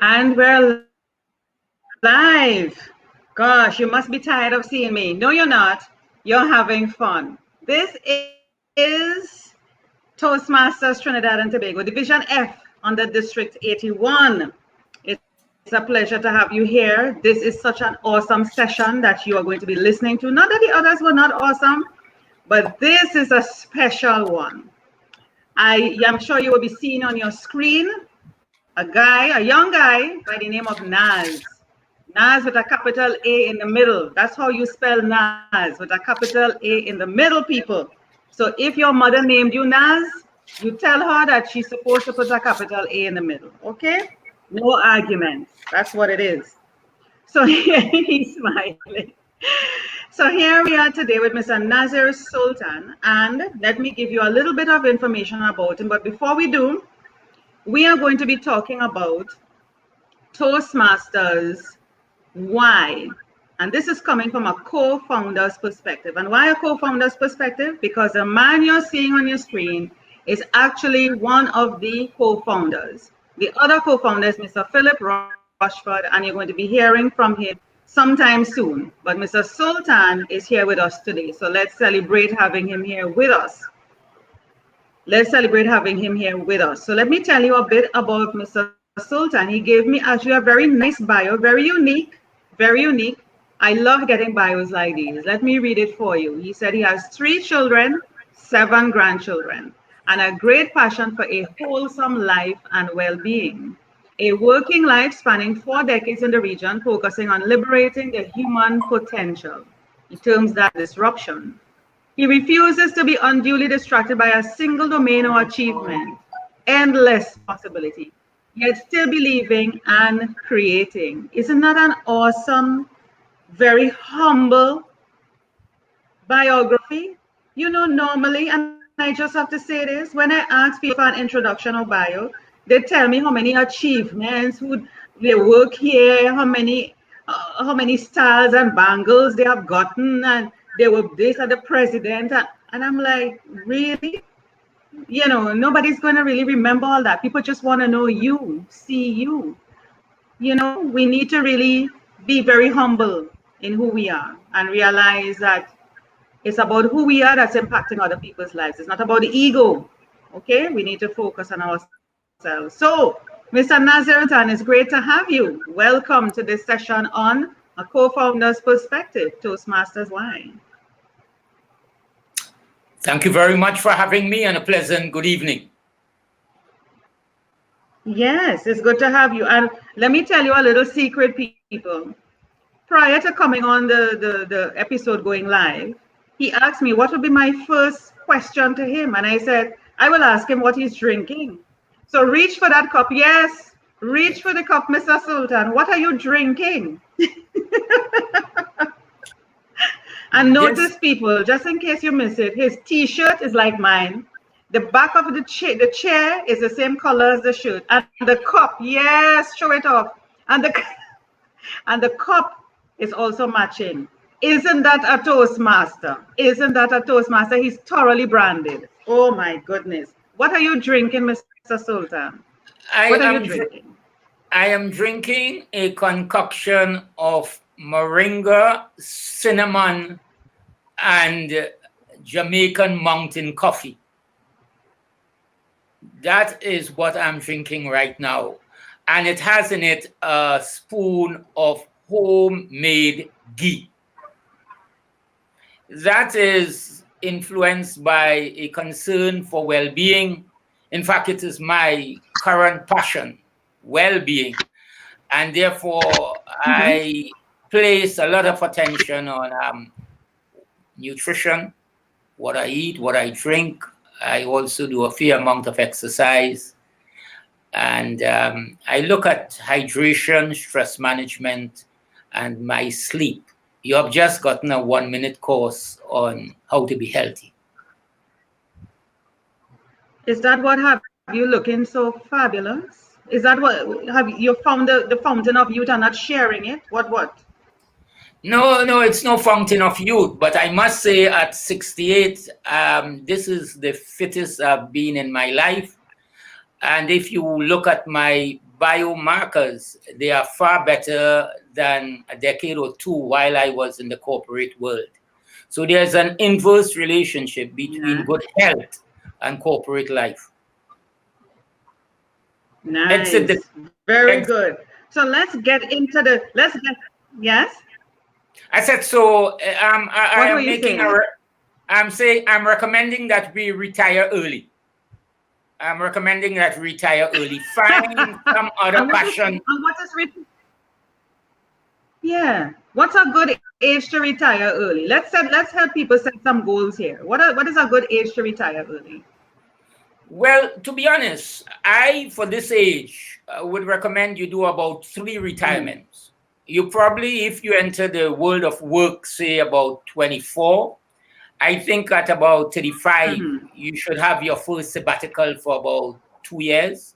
And we're live. Gosh, you must be tired of seeing me. No, you're not. You're having fun. This is Toastmasters Trinidad and Tobago, Division F under District 81. It's a pleasure to have you here. This is such an awesome session that you are going to be listening to. Not that the others were not awesome, but this is a special one. I am sure you will be seeing on your screen a young guy by the name of Naz. Naz with a capital A in the middle. That's how you spell Naz, with a capital A in the middle, people. So if your mother named you Naz, you tell her that she's supposed to put a capital A in the middle, okay? No arguments. That's what it is. So he's smiling. So here we are today with Mr. Nazeer Sultan, and let me give you a little bit of information about him. But before we do, we are going to be talking about Toastmasters. Why? And this is coming from a co-founder's perspective. And why a co-founder's perspective? Because the man you're seeing on your screen is actually one of the co-founders. The other co-founder is Mr. Philip Rushford, and you're going to be hearing from him sometime soon. But Mr. Sultan is here with us today. So let's celebrate having him here with us. Let's celebrate having him here with us. So let me tell you a bit about Mr. Sultan. He gave me actually a very nice bio, very unique, very unique. I love getting bios like these. Let me read it for you. He said he has 3 children, 7 grandchildren, and a great passion for a wholesome life and well-being. A working life spanning 4 decades in the region, focusing on liberating the human potential. He terms that disruption. He refuses to be unduly distracted by a single domain or achievement. Endless possibility, yet still believing and creating. Isn't that an awesome, very humble biography? You know, normally, and I just have to say this, when I ask people for an introduction or bio, they tell me how many achievements, who they work here, how many stars and bangles they have gotten, and they were this and the president, and I'm like, really? You know, nobody's going to really remember all that. People just want to know you, see you. You know, we need to really be very humble in who we are and realize that it's about who we are that's impacting other people's lives. It's not about the ego, okay? We need to focus on ourselves. So, Mr. Nazeer Sultan, it's great to have you. Welcome to this session on a co-founder's perspective, Toastmasters Why. Thank you very much for having me, and a pleasant good evening. Yes, it's good to have you. And let me tell you a little secret, people. Prior to coming on the episode going live, he asked me what would be my first question to him. And I said, I will ask him what he's drinking. So reach for that cup. Yes, reach for the cup, Mr. Sultan. What are you drinking? And notice, people, just in case you miss it, his T-shirt is like mine. The back of the chair is the same color as the shirt. And the cup, yes, show it off. And the cup is also matching. Isn't that a Toastmaster? Isn't that a Toastmaster? He's thoroughly branded. Oh my goodness. What are you drinking, Mr. Sultan? What are you drinking? I am drinking a concoction of moringa, cinnamon, and Jamaican mountain coffee. That is what I'm drinking right now. And it has in it a spoon of homemade ghee. That is influenced by a concern for well-being. In fact, it is my current passion, well-being. And therefore, I place a lot of attention on nutrition, what I eat, what I drink. I also do a fair amount of exercise. And I look at hydration, stress management, and my sleep. You have just gotten a 1-minute course on how to be healthy. Is that what have you looking so fabulous? Is that what have you found the fountain of youth and not sharing it? What? No, it's no fountain of youth, but I must say at 68, this is the fittest I've been in my life. And if you look at my biomarkers, they are far better than a decade or two while I was in the corporate world. So there's an inverse relationship between good health and corporate life. Exit the Nice. Very good. So yes? I said so. I What were am you making saying? I'm recommending that we retire early. I'm recommending that we retire early. Find some other passion. What is yeah. What's a good age to retire early? Let's help people set some goals here. What is a good age to retire early? Well, to be honest, I for this age would recommend you do about 3 Mm. retirements. You probably, if you enter the world of work, say about 24, I think at about 35, Mm-hmm. you should have your first sabbatical for about 2 years.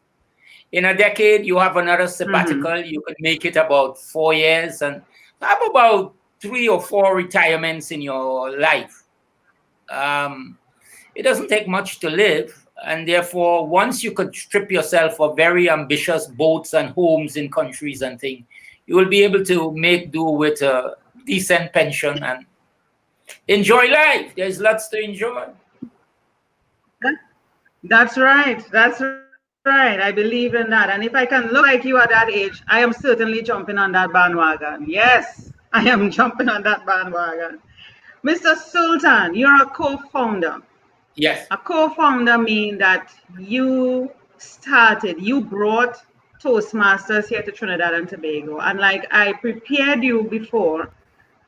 In a decade, you have another Mm-hmm. sabbatical. You could make it about 4 years and have about 3 or 4 retirements in your life. Um, it doesn't take much to live. And therefore, once you could strip yourself of very ambitious boats and homes in countries and things, you will be able to make do with a decent pension and enjoy life. There's lots to enjoy. That's right. That's right. I believe in that. And if I can look like you at that age, I am certainly jumping on that bandwagon. Yes, I am jumping on that bandwagon. Mr. Sultan, you're a co-founder. Yes. A co-founder means that you brought Toastmasters here to Trinidad and Tobago. And like I prepared you before,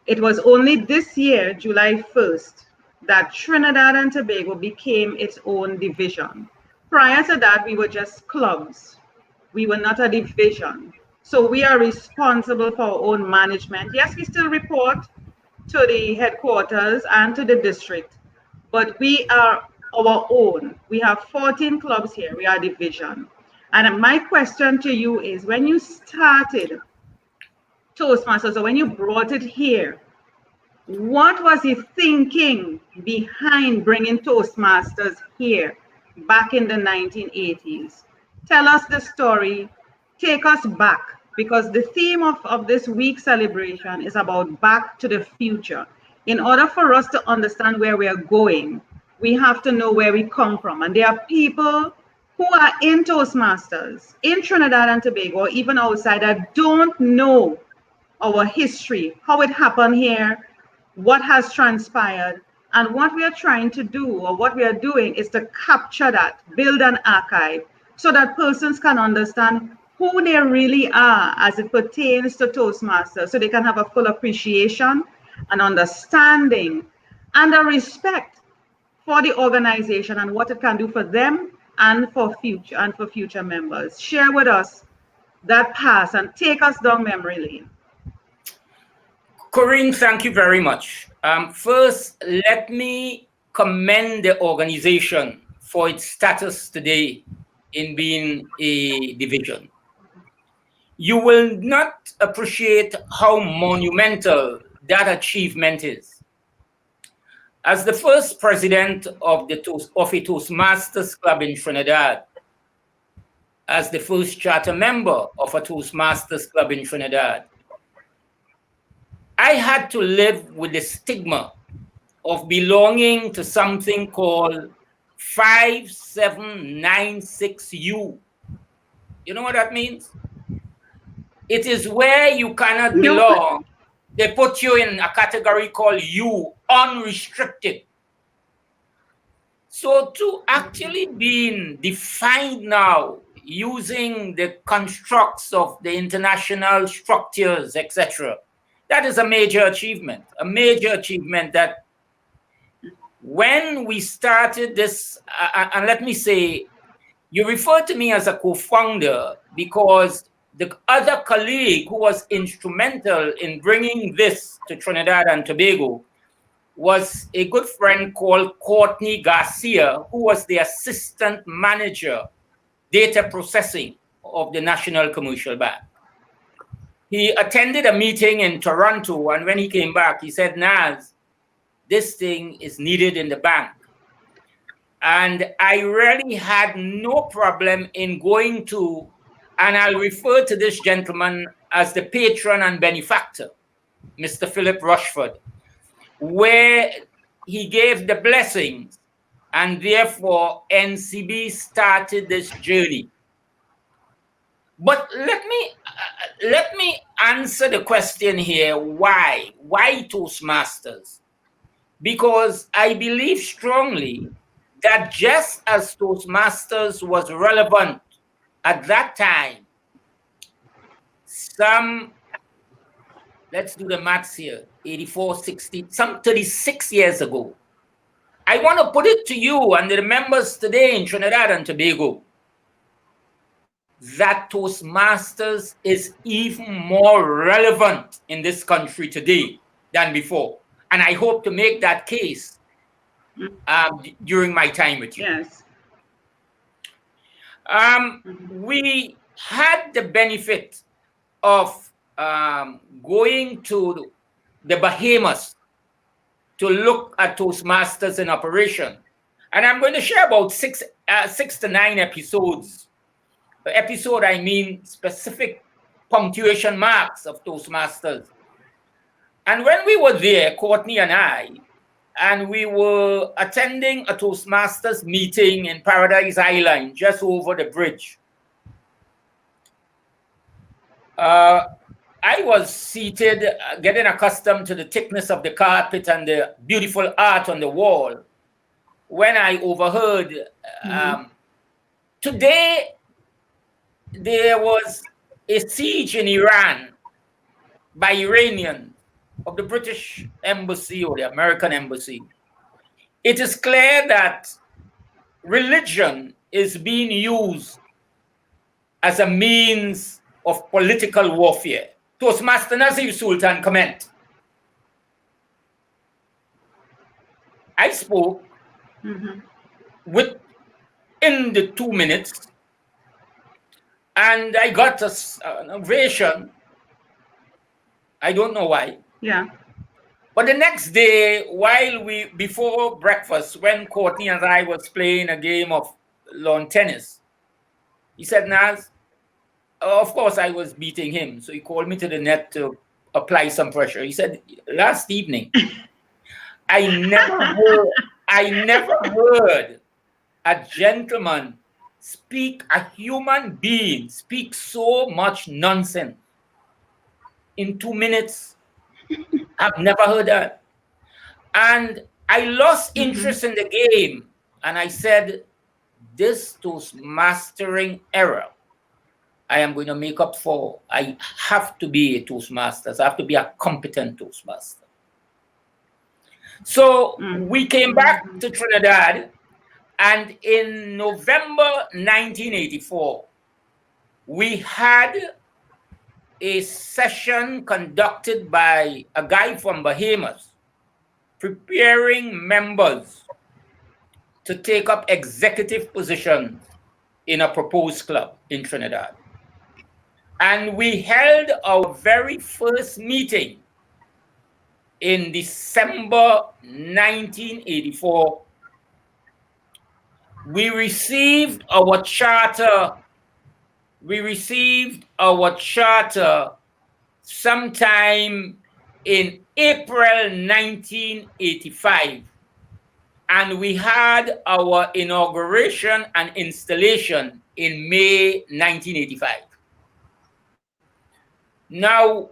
it was only this year, July 1st, that Trinidad and Tobago became its own division. Prior to that, we were just clubs. We were not a division. So we are responsible for our own management. Yes, we still report to the headquarters and to the district, but we are our own. We have 14 clubs here. We are division. And my question to you is when you started Toastmasters or when you brought it here, what was he thinking behind bringing Toastmasters here back in the 1980s? Tell us the story. Take us back because the theme of this week celebration is about back to the future. In order for us to understand where we are going, we have to know where we come from. And there are people who are in Toastmasters in Trinidad and Tobago, or even outside, that don't know our history, how it happened here, what has transpired. And what we are trying to do, or what we are doing, is to capture that, build an archive, so that persons can understand who they really are as it pertains to Toastmasters, so they can have a full appreciation, an understanding, and a respect for the organization and what it can do for them and for future members. Share with us that past and take us down memory lane. Corinne, thank you very much. First, let me commend the organization for its status today in being a division. You will not appreciate how monumental that achievement is. As the first president of a Toastmasters Club in Trinidad, as the first charter member of a Toastmasters Club in Trinidad, I had to live with the stigma of belonging to something called 5796U. You know what that means? It is where you cannot No. belong. They put you in a category called U, unrestricted. So to actually being defined now using the constructs of the international structures, etc., that is a major achievement that when we started this, and let me say, you refer to me as a co-founder because the other colleague who was instrumental in bringing this to Trinidad and Tobago was a good friend called Courtney Garcia, who was the assistant manager, data processing of the National Commercial Bank. He attended a meeting in Toronto, and when he came back, he said, Naz, this thing is needed in the bank. And I really had no problem in going to and I'll refer to this gentleman as the patron and benefactor, Mr. Philip Rushford, where he gave the blessings, and therefore NCB started this journey. But let me answer the question here. Why Toastmasters? Because I believe strongly that just as Toastmasters was relevant at that time, let's do the maths here, 84, 60, some 36 years ago. I want to put it to you and the members today in Trinidad and Tobago that Toastmasters is even more relevant in this country today than before. And I hope to make that case during my time with you. Yes. We had the benefit of going to the Bahamas to look at Toastmasters in operation. And I'm going to share about six to nine episodes. Episode, I mean specific punctuation marks of Toastmasters. And when we were there, Courtney and I, and we were attending a Toastmasters meeting in Paradise Island, just over the bridge. I was seated, getting accustomed to the thickness of the carpet and the beautiful art on the wall, when I overheard, today there was a siege in Iran by Iranians of the British embassy or the American embassy. It is clear that religion is being used as a means of political warfare. Toastmaster Nazeer Sultan comment. I spoke within the 2 minutes, and I got an ovation. I don't know why. Yeah. But the next day, before breakfast, when Courtney and I was playing a game of lawn tennis, he said, Naz, of course I was beating him. So he called me to the net to apply some pressure. He said, last evening, I never heard a gentleman a human being speak so much nonsense in 2 minutes. I've never heard that. And I lost interest in the game. And I said, this Toastmastering error, I am going to make up for. I have to be a Toastmaster. I have to be a competent Toastmaster. So we came back to Trinidad, and in November 1984, we had a session conducted by a guy from Bahamas, preparing members to take up executive positions in a proposed club in Trinidad. And we held our very first meeting in December 1984. We received our charter. Sometime in April 1985. And we had our inauguration and installation in May 1985. Now,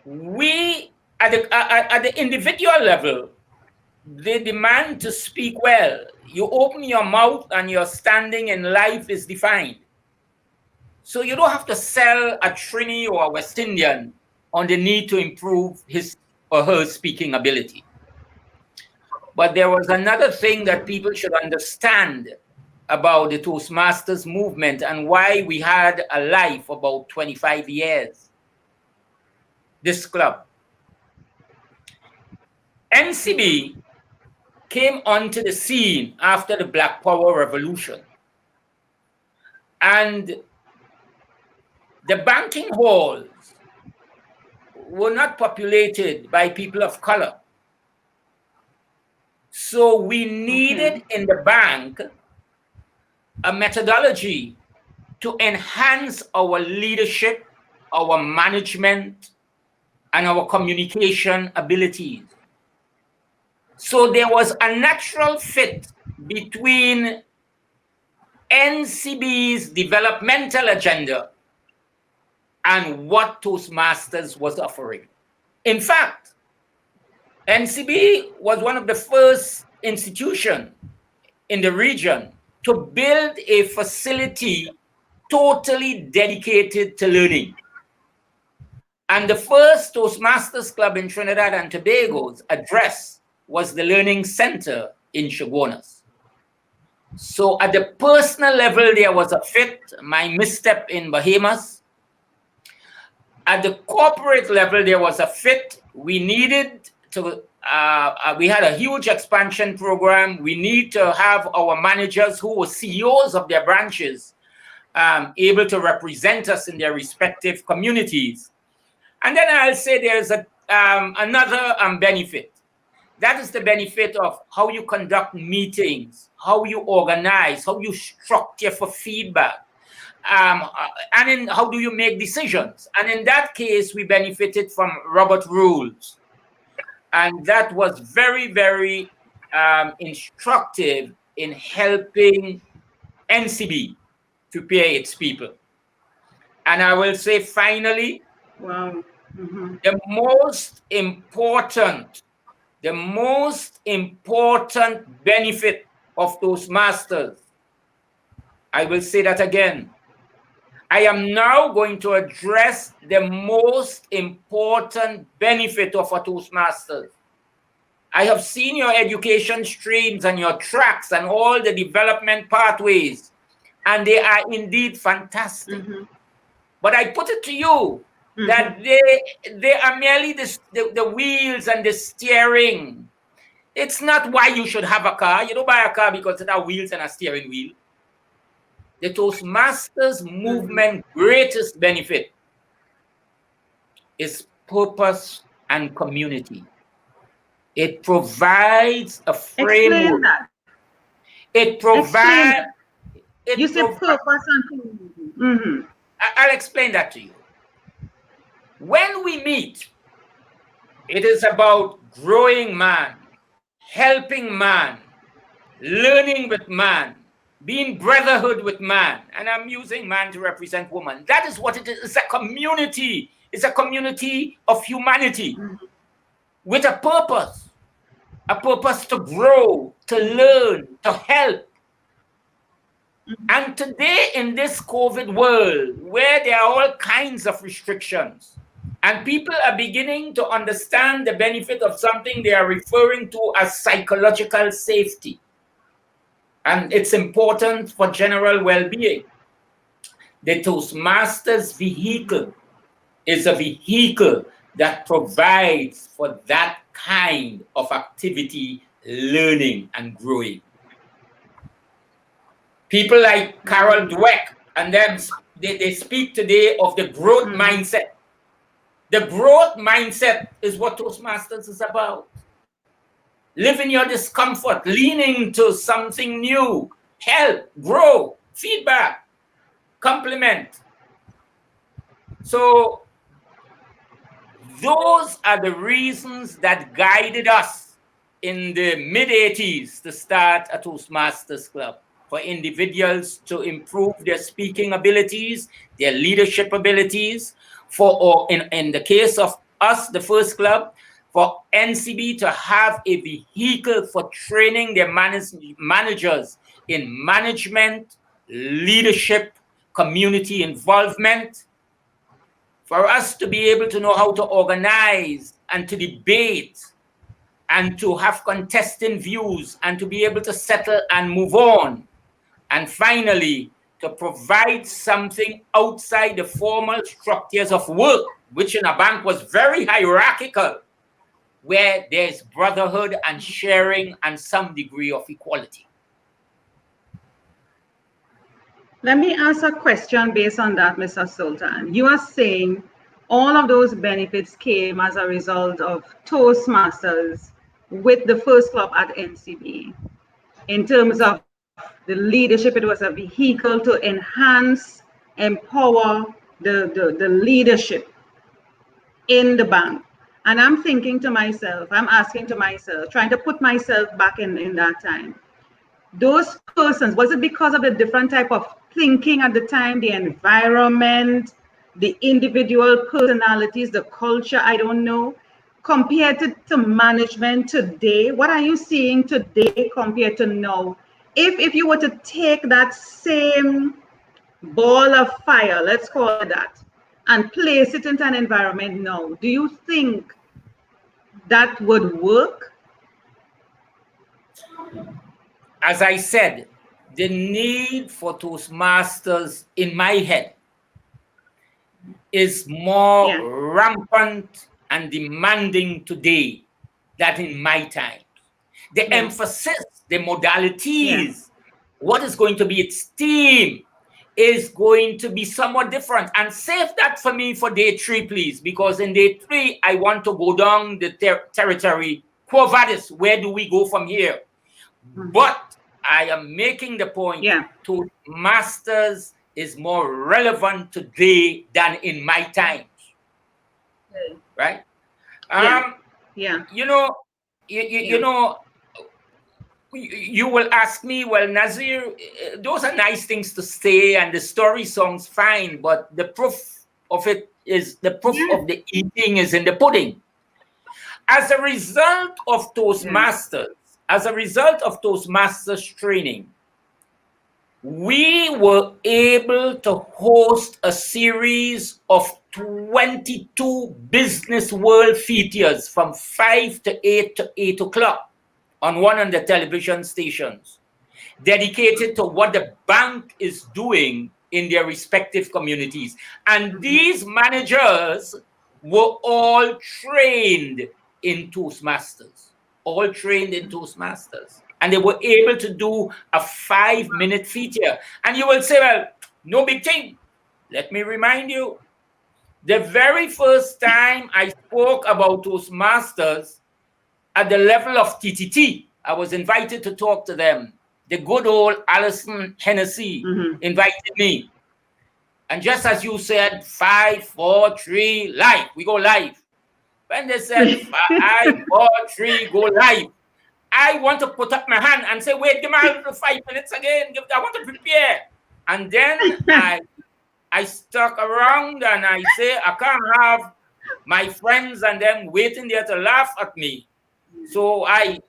we, at the individual level, they demand to speak well. You open your mouth and your standing in life is defined. So you don't have to sell a Trini or a West Indian on the need to improve his or her speaking ability. But there was another thing that people should understand about the Toastmasters movement and why we had a life about 25 years. This club. NCB came onto the scene after the Black Power Revolution. And the banking halls were not populated by people of color. So we needed in the bank a methodology to enhance our leadership, our management, and our communication abilities. So there was a natural fit between NCB's developmental agenda and what Toastmasters was offering. In fact, NCB was one of the first institutions in the region to build a facility totally dedicated to learning. And the first Toastmasters club in Trinidad and Tobago's address was the Learning Center in Chaguanas. So at the personal level, there was a fit, my misstep in Bahamas. At the corporate level, there was a fit. We needed to, we had a huge expansion program. We need to have our managers who were CEOs of their branches able to represent us in their respective communities. And then I'll say there's another benefit. That is the benefit of how you conduct meetings, how you organize, how you structure for feedback, and in how do you make decisions. And in that case, we benefited from Robert rules. And that was very, very instructive in helping NCB prepare its people. And I will say finally, wow. the most important benefit of Toastmasters, I will say that again. I am now going to address the most important benefit of a Toastmasters. I have seen your education streams and your tracks and all the development pathways, and they are indeed fantastic. But I put it to you that they are merely the wheels and the steering. It's not why you should have a car. You don't buy a car because it has wheels and a steering wheel. The Toastmasters movement greatest benefit is purpose and community. It provides a framework. Explain that. It provides. You said purpose and community. I'll explain that to you. When we meet, it is about growing man, helping man, learning with man, being brotherhood with man. And I'm using man to represent woman. That is what it is. It's a community. It's a community of humanity with a purpose to grow, to learn, to help. And today in this COVID world, where there are all kinds of restrictions, and people are beginning to understand the benefit of something they are referring to as psychological safety. And it's important for general well-being. The Toastmasters vehicle is a vehicle that provides for that kind of activity, learning and growing. People like Carol Dweck and them, they speak today of the growth mindset. The growth mindset is what Toastmasters is about. Living your discomfort, leaning to something new, help, grow, feedback, compliment. So those are the reasons that guided us in the mid-80s to start a Toastmasters Club, for individuals to improve their speaking abilities, their leadership abilities, or in the case of us, the first club, for NCB to have a vehicle for training their managers in management, leadership, community involvement, for us to be able to know how to organize and to debate and to have contesting views and to be able to settle and move on. And finally, to provide something outside the formal structures of work, which in a bank was very hierarchical, where there's brotherhood and sharing and some degree of equality. Let me ask a question based on that, Mr. Sultan. You are saying all of those benefits came as a result of Toastmasters with the first club at NCB. In terms of the leadership, it was a vehicle to enhance empower the leadership in the bank. And I'm thinking to myself, I'm asking to myself, trying to put myself back in that time. Those persons, was it because of the different type of thinking at the time, the environment, the individual personalities, the culture, I don't know, compared to management today? What are you seeing today compared to now? If you were to take that same ball of fire, let's call it that, and place it into an environment now, do you think that would work? As I said, the need for Toastmasters in my head is more rampant and demanding today than in my time. The emphasis, the modalities, what is going to be its theme is going to be somewhat different. And save that for me for day 3, please, because in day 3, I want to go down the territory. Quo vadis, where do we go from here? But I am making the point, Toastmasters is more relevant today than in my times. Right? You know, you know, you will ask me, well, Nazeer, those are nice things to say, and the story sounds fine, but the proof of it is, the proof of the eating is in the pudding. As a result of Toastmasters, as a result of Toastmasters training, we were able to host a series of 22 business world features from 5 to 8 to 8 o'clock on one of the television stations, dedicated to what the bank is doing in their respective communities. And these managers were all trained in Toastmasters, all trained in Toastmasters. And they were able to do a 5-minute feature. And you will say, well, no big thing. Let me remind you, the very first time I spoke about Toastmasters at the level of TTT, I was invited to talk to them. The good old Alison Hennessy invited me. And just as you said, 5, 4, 3, live. We go live. When they said 5, 4, 3, go live, I want to put up my hand and say, wait, give me 5 minutes again. I want to prepare. And then I stuck around and I say, I can't have my friends and them waiting there to laugh at me. So I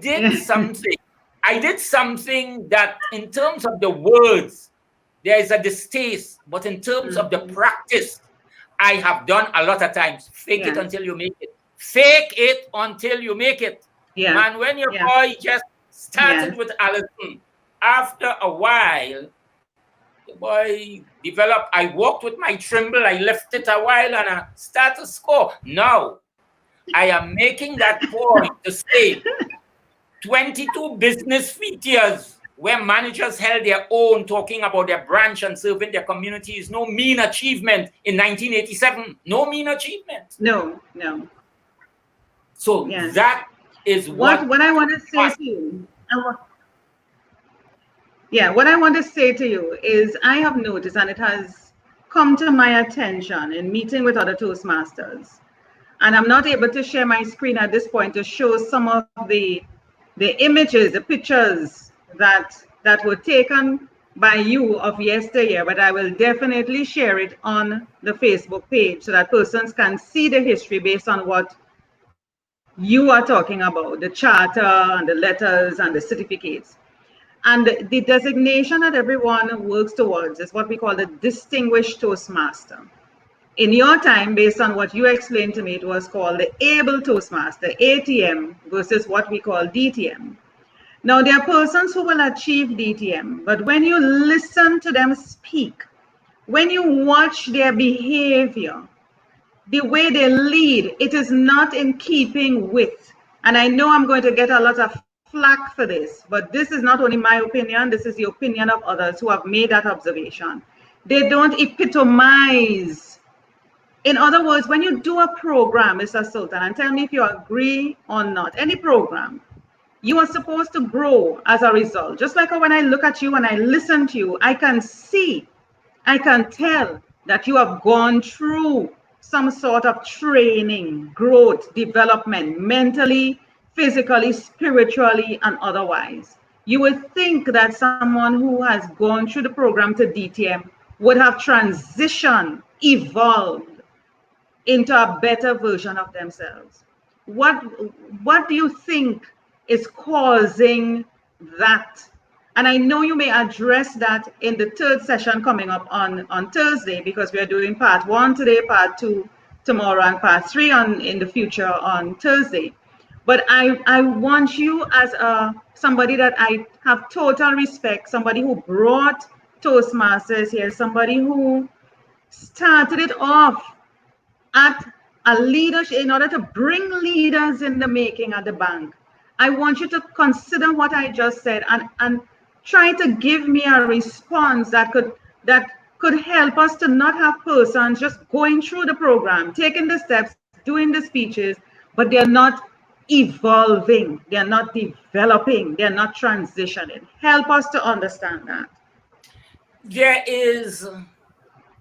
did something. I did something that in terms of the words, there is a distaste. But in terms of the practice, I have done a lot of times. Fake it until you make it. Fake it until you make it. Man, when your boy just started with Alison, after a while, the boy developed. I walked with my Trimble. I left it a while and I started to score. Now, I am making that point to say 22 business features where managers held their own, talking about their branch and serving their community is no mean achievement in 1987. No mean achievement. No. So that is what I want to say to you. What I want to say to you is I have noticed, and it has come to my attention in meeting with other Toastmasters, and I'm not able to share my screen at this point to show some of the images, the pictures that were taken by you of yesteryear, but I will definitely share it on the Facebook page so that persons can see the history based on what you are talking about, the charter and the letters and the certificates. And the designation that everyone works towards is what we call the Distinguished Toastmaster. In your time, based on what you explained to me, it was called the Able Toastmaster, ATM, versus what we call DTM. Now, there are persons who will achieve DTM, but when you listen to them speak, when you watch their behavior, the way they lead, it is not in keeping with. And I know I'm going to get a lot of flack for this, but this is not only my opinion, this is the opinion of others who have made that observation. They don't epitomize. In other words, when you do a program, Mr. Sultan, and tell me if you agree or not, any program, you are supposed to grow as a result. Just like when I look at you and I listen to you, I can see I can tell that you have gone through some sort of training, growth, development, mentally, physically, spiritually, and otherwise. You would think that someone who has gone through the program to DTM would have transitioned, evolved into a better version of themselves. What what do you think is causing that? And I know you may address that in the third session coming up on Thursday, because we are doing part 1 today, part 2 tomorrow, and part 3 in the future on Thursday. But I want you as somebody that I have total respect, somebody who brought Toastmasters here, somebody who started it off at a leadership, in order to bring leaders in the making at the bank. I want you to consider what I just said and try to give me a response that could help us to not have persons just going through the program, taking the steps, doing the speeches, but they're not evolving, they're not developing, they're not transitioning. Help us to understand that. There is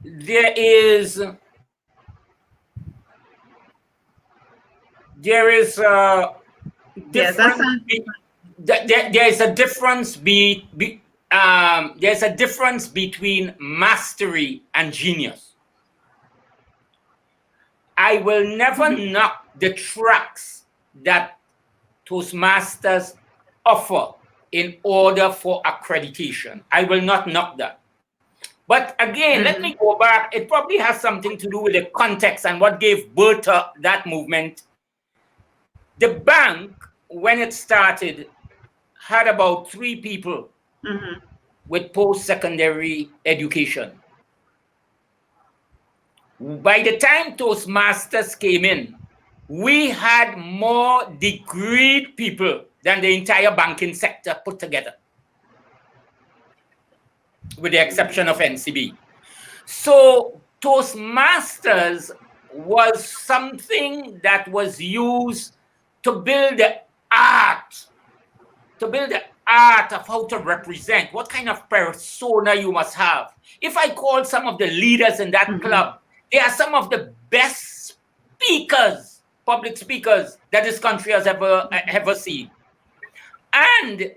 there is there is a Yes, that's difference. There is a difference there's a difference between mastery and genius. I will never knock the tracks that Toastmasters offer in order for accreditation. I will not knock that. But again, let me go back. It probably has something to do with the context and what gave birth to that movement. The bank, when it started, had about 3 people with post-secondary education. By the time Toastmasters came in, we had more degreed people than the entire banking sector put together, with the exception of NCB. So Toastmasters was something that was used to build the art, of how to represent, what kind of persona you must have. If I call some of the leaders in that club, they are some of the best speakers, public speakers, that this country has ever seen. And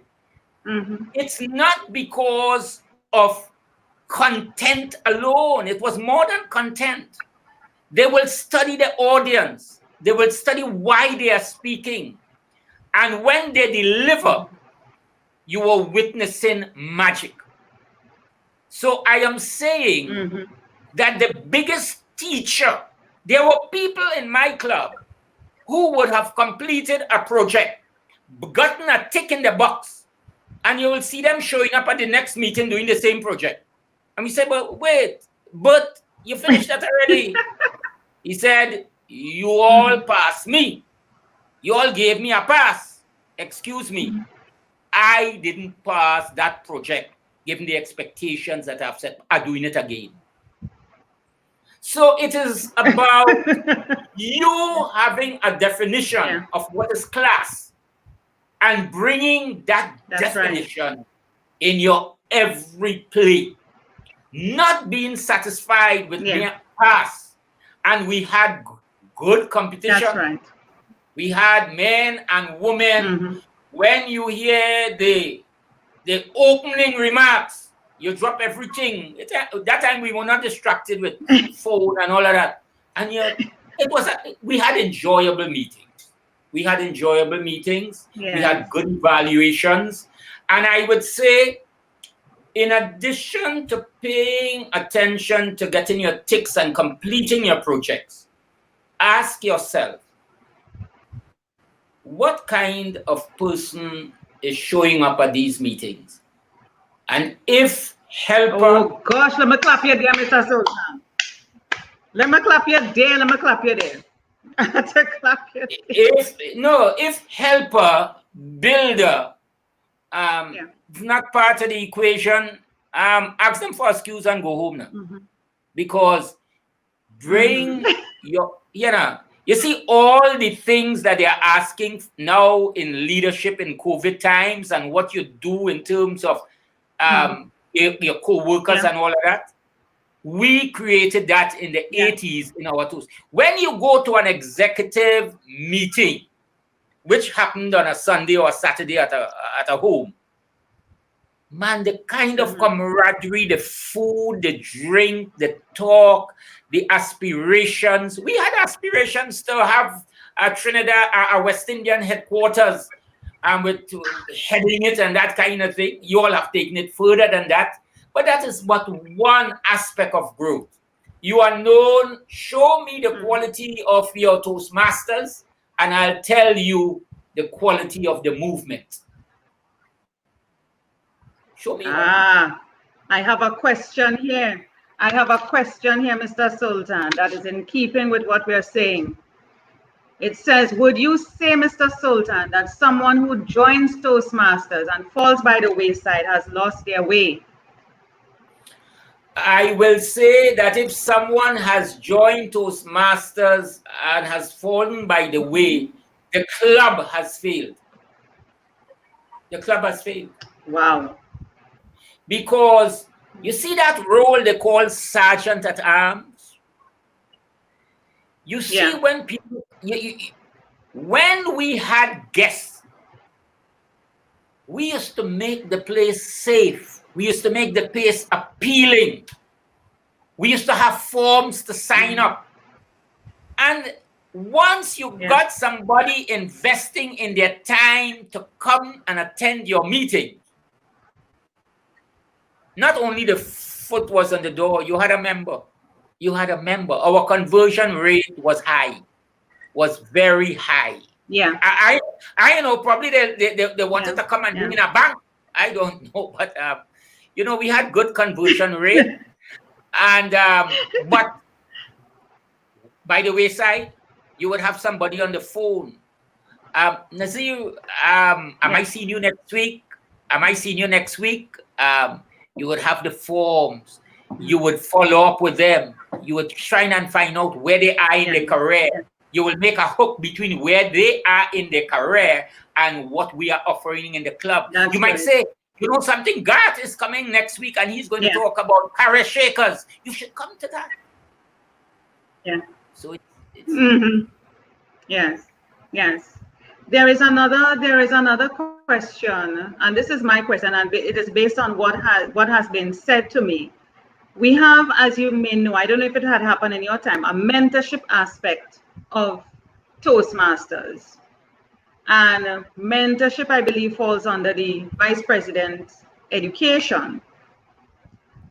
it's not because of content alone. It was more than content. They will study the audience. They will study why they are speaking. And when they deliver, you are witnessing magic. So I am saying that the biggest teacher, there were people in my club who would have completed a project, gotten a tick in the box, and you will see them showing up at the next meeting doing the same project. And we said, but wait, but you finished that already. He said, you all passed me. You all gave me a pass. Excuse me. I didn't pass that project, given the expectations that I've set. I'm doing it again. So it is about you having a definition of what is class and bringing that definition in your every play. Not being satisfied with being pass. And we had good competition. That's right. We had men and women. When you hear the opening remarks, you drop everything. That time we were not distracted with phone and all of that. And we had enjoyable meetings. We had good evaluations. And I would say, in addition to paying attention to getting your ticks and completing your projects, ask yourself, what kind of person is showing up at these meetings? And if helper... Oh gosh, let me clap you there, Mr. Sultan. Let me clap you there, If helper, builder, not part of the equation, ask them for excuse and go home now. Because bring your, you see all the things that they are asking now in leadership in COVID times and what you do in terms of your co-workers and all of that. We created that in the 80s in our tools. When you go to an executive meeting, which happened on a Sunday or a Saturday at a home, man, the kind of camaraderie, the food, the drink, the talk, the aspirations. We had aspirations to have a Trinidad, a West Indian headquarters, and with heading it and that kind of thing. You all have taken it further than that. But that is but one aspect of growth. You are known, show me the quality of your Toastmasters, and I'll tell you the quality of the movement. Show me. I have a question here. Mr. Sultan, that is in keeping with what we're saying. It says, would you say, Mr. Sultan, that someone who joins Toastmasters and falls by the wayside has lost their way? I will say that if someone has joined Toastmasters and has fallen by the way, the club has failed. The club has failed. Wow. Because you see that role they call Sergeant at Arms? You see when people, when we had guests, we used to make the place safe. We used to make the place appealing. We used to have forms to sign up. And once you got somebody investing in their time to come and attend your meeting, not only the foot was on the door, you had a member. You had a member. Our conversion rate was high, was very high. Yeah. I know, probably they wanted to come and bring in a bank. I don't know, but you know, we had good conversion rate. And but by the wayside, you would have somebody on the phone. Nazeer, am I seeing you next week? Am I seeing you next week? You would have the forms. You would follow up with them. You would try and find out where they are in their career. You will make a hook between where they are in their career and what we are offering in the club. You might say, you know something, Garth is coming next week and he's going to talk about career shakers. You should come to that. Yeah. So it's Yes. There is another question, and this is my question, and it is based on what has been said to me. We have, as you may know, I don't know if it had happened in your time, a mentorship aspect of Toastmasters. And mentorship, I believe, falls under the Vice President Education.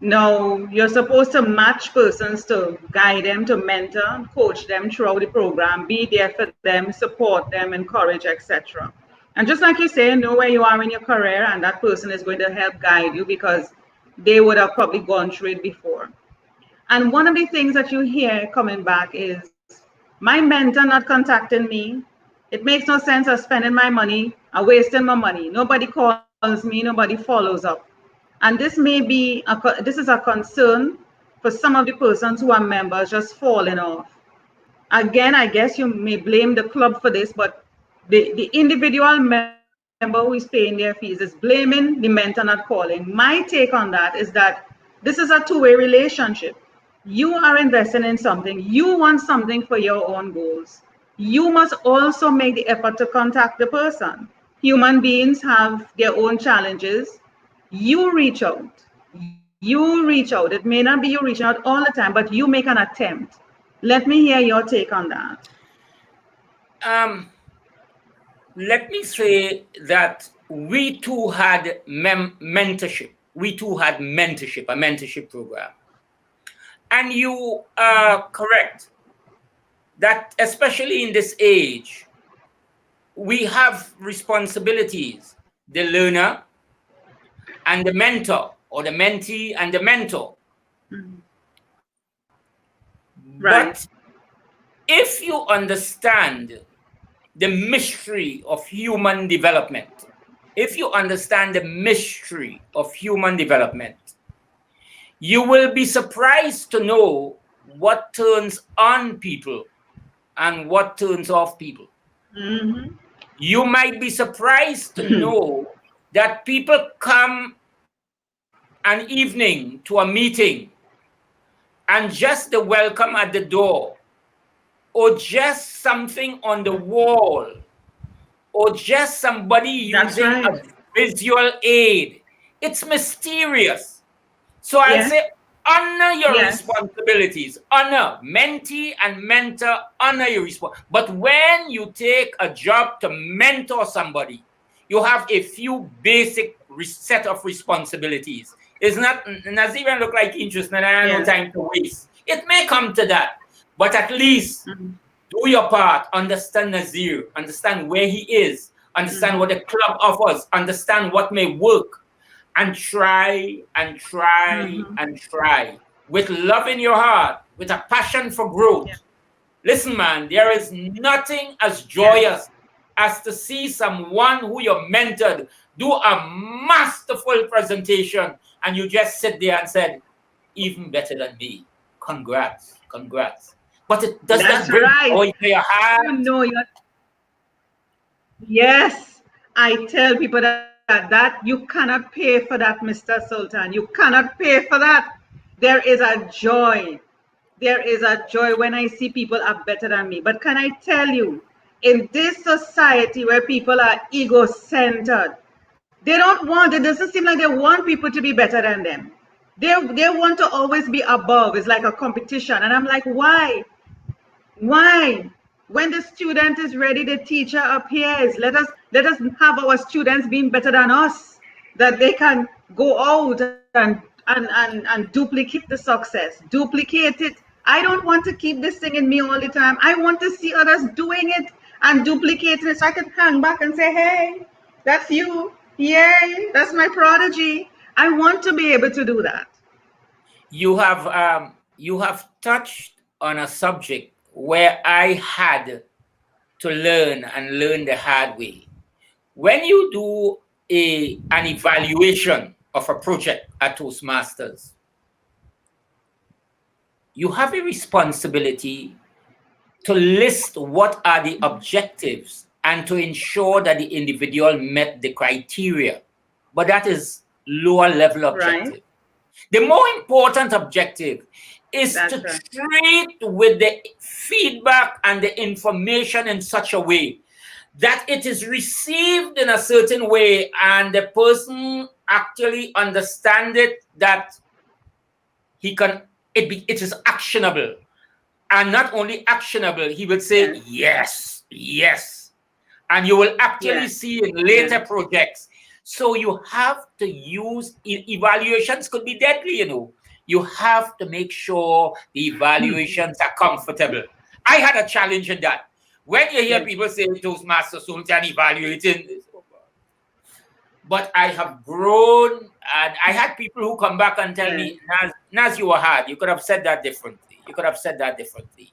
Now, you're supposed to match persons to guide them, to mentor, coach them throughout the program, be there for them, support them, encourage, etc. And just like you say, know where you are in your career, and that person is going to help guide you because they would have probably gone through it before. And one of the things that you hear coming back is, my mentor not contacting me. It makes no sense of spending my money, or wasting my money. Nobody calls me, nobody follows up. And this may be, this is a concern for some of the persons who are members just falling off. Again, I guess you may blame the club for this, but the individual member who is paying their fees is blaming the mentor not calling. My take on that is that this is a two-way relationship. You are investing in something. You want something for your own goals. You must also make the effort to contact the person. Human beings have their own challenges. You reach out. It may not be you reaching out all the time, but you make an attempt. Let me hear your take on that. Let me say that we too had mentorship. We too had mentorship, a mentorship program. And you are correct that especially in this age, we have responsibilities, the learner and the mentor, or the mentee and the mentor. Right. But if you understand the mystery of human development, you will be surprised to know what turns on people and what turns off people. You might be surprised to know that people come an evening to a meeting and just the welcome at the door, or just something on the wall, or just somebody That's using a right. visual aid, it's mysterious. So I'll Yes. say, honor your Yes. responsibilities. Honor, mentee and mentor, honor your response. But when you take a job to mentor somebody, you have a few basic set of responsibilities. It's not, Nazeer look like interested, and I have no Yes. time to waste. It may come to that, but at least do your part. Understand Nazeer, understand where he is, understand what the club offers, understand what may work, and try and try and try with love in your heart, with a passion for growth. Yeah. Listen, man, there is nothing as Yes. joyous as to see someone who you mentored do a masterful presentation and you just sit there and said, even better than me. Congrats, congrats. But does That's that bring right. joy to your You heart? know you're Yes, I tell people that you cannot pay for that, Mr. Sultan. You cannot pay for that. There is a joy. There is a joy when I see people are better than me. But can I tell you, in this society where people are ego-centered, they don't want, it doesn't seem like they want people to be better than them. They want to always be above. It's like a competition. And I'm like, why? Why? When the student is ready, the teacher appears. Let us have our students being better than us, that they can go out and duplicate the success, duplicate it. I don't want to keep this thing in me all the time. I want to see others doing it and duplicating it so I can hang back and say, hey, that's you. Yay, that's my prodigy. I want to be able to do that. You have touched on a subject where I had to learn and learn the hard way. When you do an evaluation of a project at Toastmasters, you have a responsibility to list what are the objectives and to ensure that the individual met the criteria. But that is lower level Right? objective. The more important objective is That's to right. treat with the feedback and the information in such a way that it is received in a certain way and the person actually understand it, that he can, it is actionable. And not only actionable, he would say Yes. yes, yes. And you will actually Yes. see in later Yes. projects. So you have to use, evaluations could be deadly, you know. You have to make sure the evaluations are comfortable. I had a challenge in that. When you hear Yes. people say Toastmaster Sultan evaluating, but I have grown, and I had people who come back and tell Yes. me, Naz, you were hard. You could have said that differently. You could have said that differently.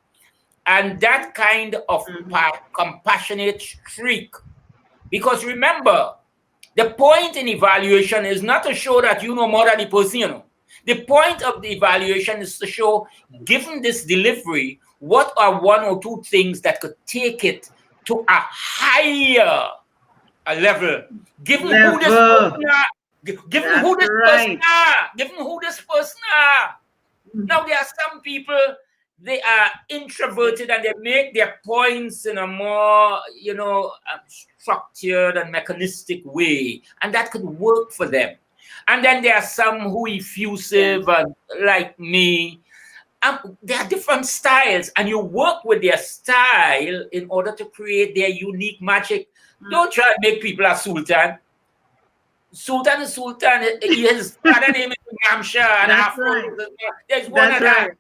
And that kind of compassionate streak. Because remember, the point in evaluation is not to show that you know more than the person, you know. The point of the evaluation is to show, given this delivery, what are one or two things that could take it to a higher level, given who this Level. person are, given who That's this person right. are, given who this person are. Now, there are some people, they are introverted and they make their points in a more, structured and mechanistic way, and that could work for them. And then there are some who Yes. effusive and like me. There are different styles, and you work with their style in order to create their unique magic. Don't try to make people a sultan. Sultan is Sultan. His father name is Hampshire and That's Afro. right. There's one That's of that, right.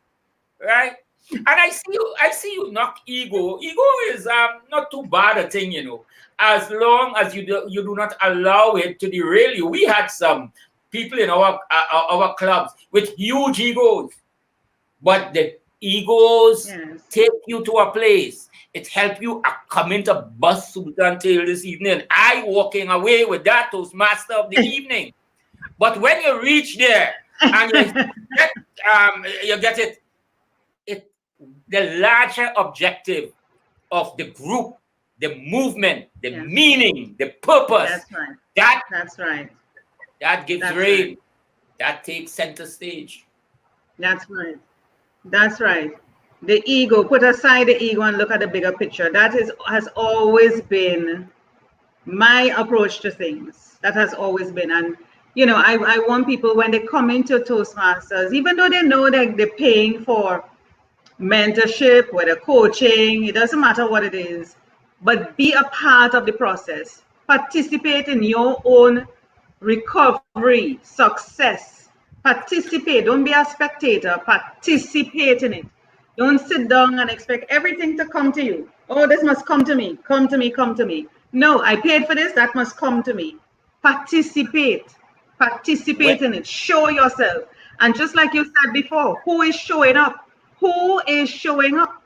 right? And I see you knock ego. Ego is not too bad a thing, you know, as long as you do not allow it to derail you. We had some people in our clubs with huge egos, but the egos Yes. take you to a place. It help you come into bus Sultan till this evening. I walking away with that Toastmaster of the evening. But when you reach there and you get it the larger objective of the group, the movement, the Yes. meaning, the purpose, That's right. that That's right. that gives That's right. reign, that takes center stage. That's right. That's right. The ego, put aside the ego and look at the bigger picture. Has always been my approach to things. That has always been. And, I want people when they come into Toastmasters, even though they know that they're paying for mentorship, whether coaching, it doesn't matter what it is, but be a part of the process. Participate in your own recovery, success. Participate. Don't be a spectator. Participate in it. Don't sit down and expect everything to come to you. Oh, this must come to me. Come to me. Come to me. No, I paid for this. That must come to me. Participate. Well, Participate in it. Show yourself. And just like you said before, who is showing up? Who is showing up?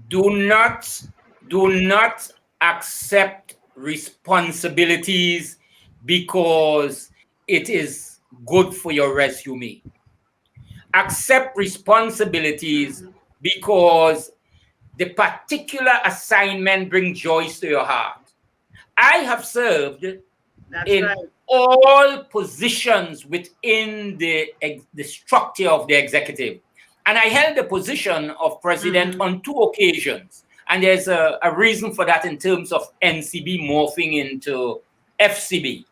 do not do not accept responsibilities because it is good for your resume. Accept responsibilities because the particular assignment brings joy to your heart. I have served That's in right. all positions within the structure of the executive. And I held the position of president on 2 occasions. And there's a reason for that in terms of NCB morphing into FCB.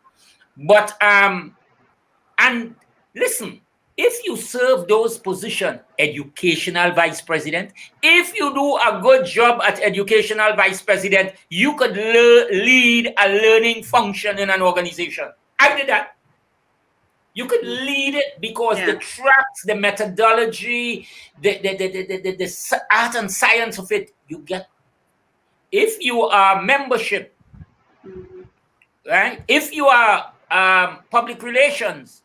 But, and listen, if you serve those positions, educational vice president, if you do a good job at educational vice president, you could lead a learning function in an organization. I did that. You could lead it because the tracks, the methodology, the art and science of it, you get. If you are membership, right? If you are public relations,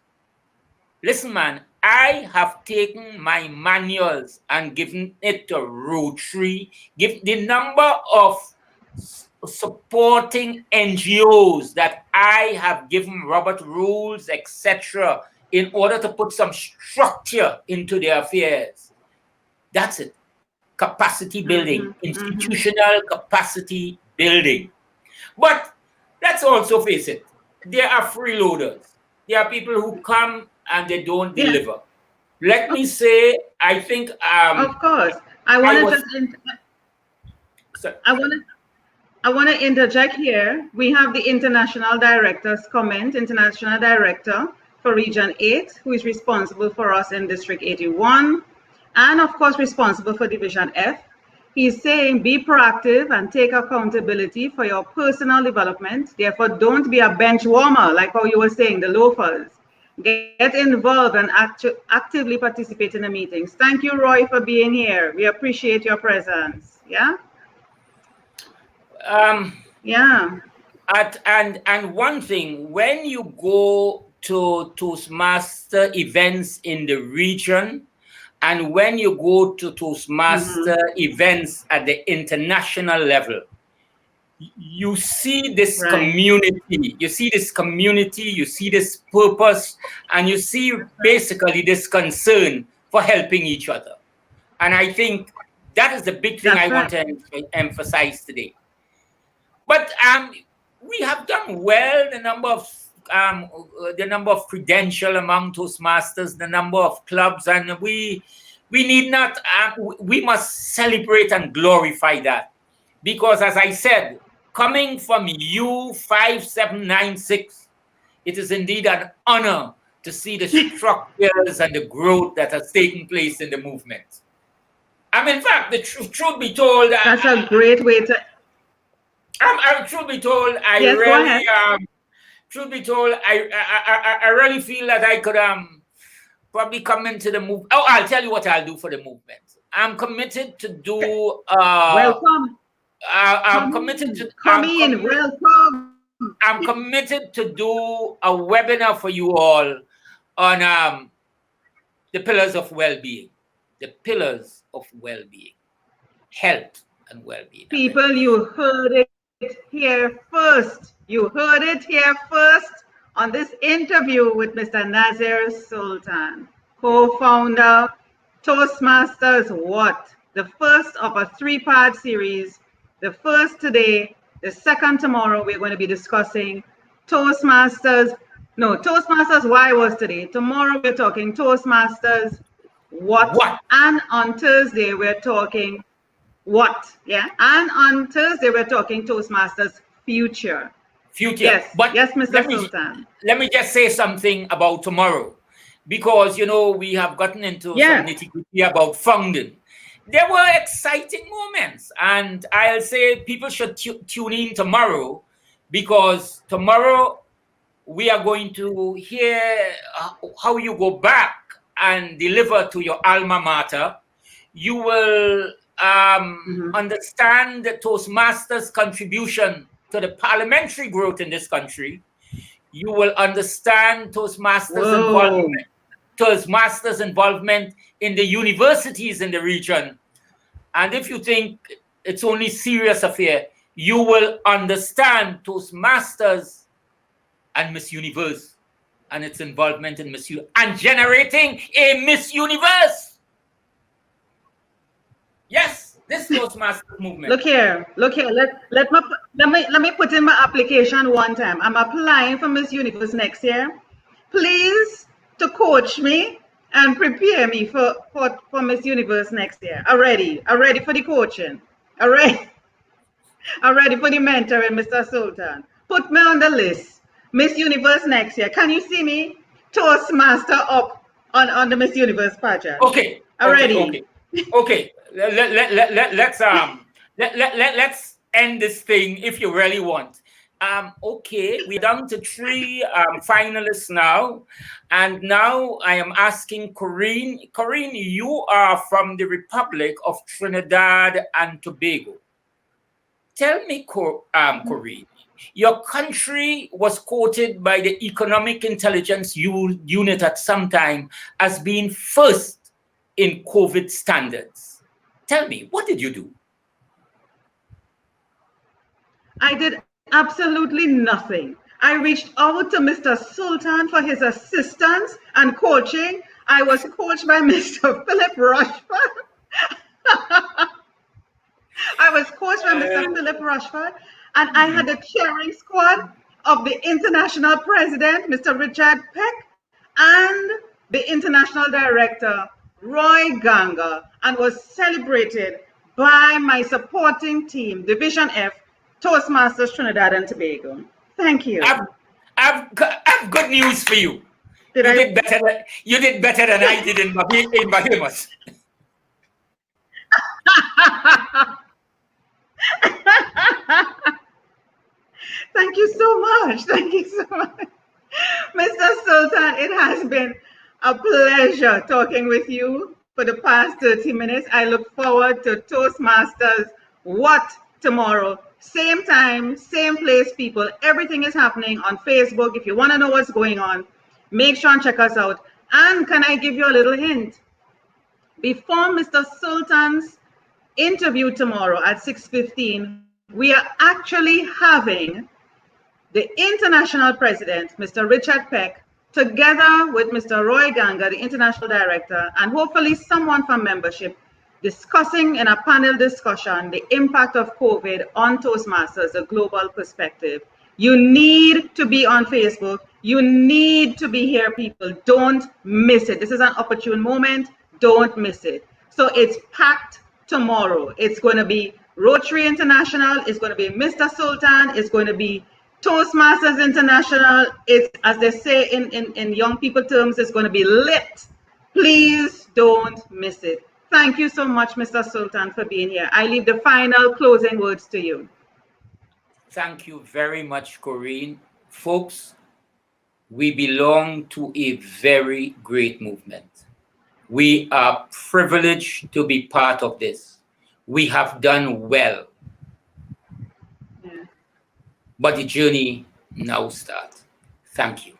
listen, man, I have taken my manuals and given it to Rotary, give the number of supporting NGOs that I have given Robert rules, etc., in order to put some structure into their affairs. That's it. Capacity building, institutional capacity building. But let's also face it, there are freeloaders. There are people who come and they don't deliver. Let me say, I think of course. I want to interject here. We have the international director's comment, international director for Region 8, who is responsible for us in District 81, and of course responsible for Division F. He's saying be proactive and take accountability for your personal development. Therefore, don't be a bench warmer, like how you were saying, the loafers. Get involved and actively participate in the meetings. Thank you, Roy, for being here. We appreciate your presence. Yeah? Yeah. And one thing, when you go to Toastmaster events in the region, and when you go to Toastmaster events at the international level, you see this community, you see this purpose, and you see basically this concern for helping each other. And I think that is the big thing I want to emphasize today. But we have done well. The number of credential among Toastmasters, the number of clubs, and we need not. We must celebrate and glorify that, because as I said, coming from U5796, it is indeed an honor to see the structures and the growth that has taken place in the movement. In fact, the truth be told, that's a great way to. Truth be told, I really feel that I could probably come into the movement. Oh, I'll tell you what I'll do for the movement. I'm committed to do. Welcome. I'm committed to. Welcome. I'm committed to do a webinar for you all on the pillars of well-being. The pillars of well-being, health and well-being. People, you heard it here first. You heard it here first on this interview with Mr. Nazeer Sultan, co-founder, Toastmasters What? The first of a 3-part series. The first today, the second tomorrow, we're going to be discussing Toastmasters. No, Toastmasters Why was today. Tomorrow we're talking Toastmasters what? And on Thursday, we're talking what? Yeah. And on Thursday, we're talking Toastmasters future. Yes. But yes, Mr. Sultan. Let me just say something about tomorrow, because we have gotten into some nitty-gritty about founding. There were exciting moments, and I'll say people should tune in tomorrow, because tomorrow we are going to hear how you go back and deliver to your alma mater. You will understand the Toastmasters' contribution to the parliamentary growth in this country. You will understand Toastmasters' involvement in the universities in the region. And if you think it's only serious affair, you will understand Toastmasters and Miss Universe and its involvement in Miss Universe and generating a Miss Universe. Yes, this Toastmasters movement. Look here. Let me put in my application one time. I'm applying for Miss Universe next year. Please to coach me and prepare me for Miss Universe next year. I'm ready for the coaching. I'm ready for the mentoring, Mr. Sultan. Put me on the list. Miss Universe next year. Can you see me? Toastmaster up on the Miss Universe pageant. Okay. Ready. Okay. Let's end this thing if you really want. Okay, we're down to 3 finalists now, and now I am asking Corinne. Corinne, you are from the Republic of Trinidad and Tobago. Tell me, Corinne, your country was quoted by the Economic Intelligence Unit at some time as being first in COVID standards. Tell me, what did you do? I did absolutely nothing. I reached out to Mr. Sultan for his assistance and coaching. I was coached by Mr. Philip Rushford. And I had a cheering squad of the international president, Mr. Richard Peck, and the international director, Roy Ganga, and was celebrated by my supporting team, Division F, Toastmasters Trinidad and Tobago. Thank you. I've good news for you. You did better than I did in Bahamas. Thank you so much. Mr. Sultan, it has been a pleasure talking with you for the past 30 minutes. I look forward to Toastmasters What tomorrow. Same time, same place, people. Everything is happening on Facebook. If you want to know what's going on, make sure and check us out. And can I give you a little hint? Before Mr. Sultan's interview tomorrow at 6:15, we are actually having the international president, Mr. Richard Peck, together with Mr. Roy Ganga, the international director, and hopefully someone from membership, discussing in a panel discussion the impact of COVID on Toastmasters, a global perspective. You need to be on Facebook. You need to be here, people. Don't miss it. This is an opportune moment. Don't miss it. So it's packed tomorrow. It's going to be Rotary International. It's going to be Mr. Sultan. It's going to be Toastmasters International. It's, as they say in young people terms, it's going to be lit. Please don't miss it. Thank you so much, Mr. Sultan, for being here. I leave the final closing words to you. Thank you very much, Corinne. Folks, we belong to a very great movement. We are privileged to be part of this. We have done well. Yeah. But the journey now starts. Thank you.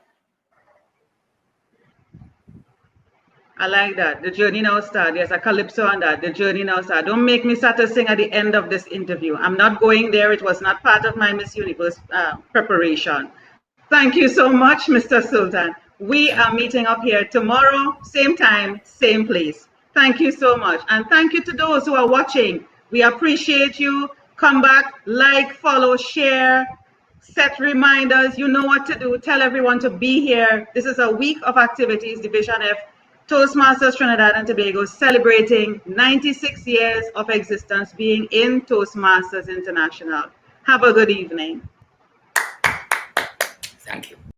I like that. The journey now starts. Yes, a calypso on that. The journey now starts. Don't make me start to sing at the end of this interview. I'm not going there. It was not part of my Miss Universe preparation. Thank you so much, Mr. Sultan. We are meeting up here tomorrow, same time, same place. Thank you so much. And thank you to those who are watching. We appreciate you. Come back, like, follow, share, set reminders. You know what to do. Tell everyone to be here. This is a week of activities, Division F, Toastmasters Trinidad and Tobago celebrating 96 years of existence being in Toastmasters International. Have a good evening. Thank you.